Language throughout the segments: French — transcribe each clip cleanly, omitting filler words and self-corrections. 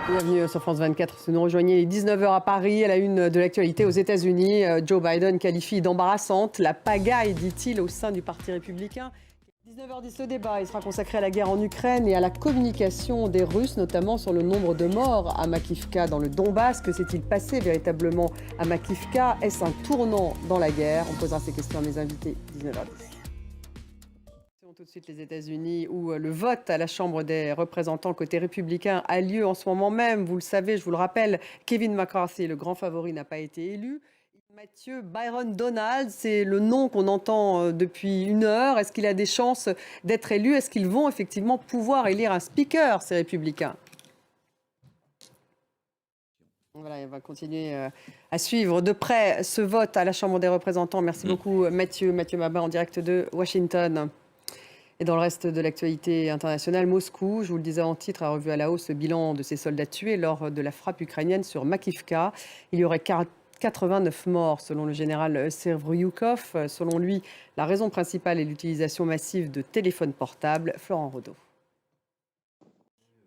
Bienvenue sur France 24. Si vous nous rejoignez, il est 19h à Paris, à la une de l'actualité aux États-Unis. Joe Biden qualifie d'embarrassante la pagaille, dit-il, au sein du Parti républicain. 19h10, le débat, il sera consacré à la guerre en Ukraine et à la communication des Russes, notamment sur le nombre de morts à Makivka dans le Donbass. Que s'est-il passé véritablement à Makivka? Est-ce un tournant dans la guerre? On posera ces questions à mes invités. 19h10. Tout de suite les États-Unis où le vote à la Chambre des représentants côté républicain a lieu en ce moment même. Vous le savez, je vous le rappelle, Kevin McCarthy, le grand favori, n'a pas été élu. Matthew Byron Donald, c'est le nom qu'on entend depuis une heure. Est-ce qu'il a des chances d'être élu? Est-ce qu'ils vont effectivement pouvoir élire un speaker, ces républicains? Voilà, on va continuer à suivre de près ce vote à la Chambre des représentants. Merci beaucoup Mathieu Mabin en direct de Washington. Et dans le reste de l'actualité internationale, Moscou, je vous le disais en titre, a revu à la hausse le bilan de ses soldats tués lors de la frappe ukrainienne sur Makivka. Il y aurait 89 morts selon le général Sevryukov. Selon lui, la raison principale est l'utilisation massive de téléphones portables. Florent Rodeau.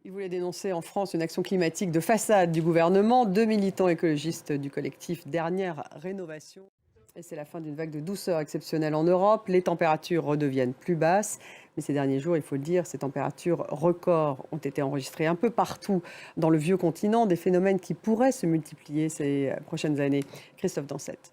Il voulait dénoncer en France une action climatique de façade du gouvernement. 2 militants écologistes du collectif Dernière Rénovation. Et c'est la fin d'une vague de douceur exceptionnelle en Europe. Les températures redeviennent plus basses. Mais ces derniers jours, il faut le dire, ces températures records ont été enregistrées un peu partout dans le vieux continent. Des phénomènes qui pourraient se multiplier ces prochaines années. Christophe Dansette.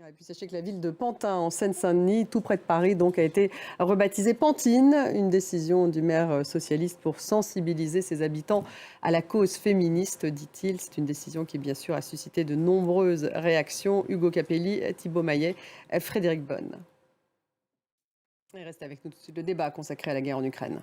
Et puis sachez que la ville de Pantin, en Seine-Saint-Denis, tout près de Paris, donc, a été rebaptisée Pantine. Une décision du maire socialiste pour sensibiliser ses habitants à la cause féministe, dit-il. C'est une décision qui, bien sûr, a suscité de nombreuses réactions. Hugo Capelli, Thibaut Maillet, Frédéric Bonne. Et reste avec nous tout de suite le débat consacré à la guerre en Ukraine.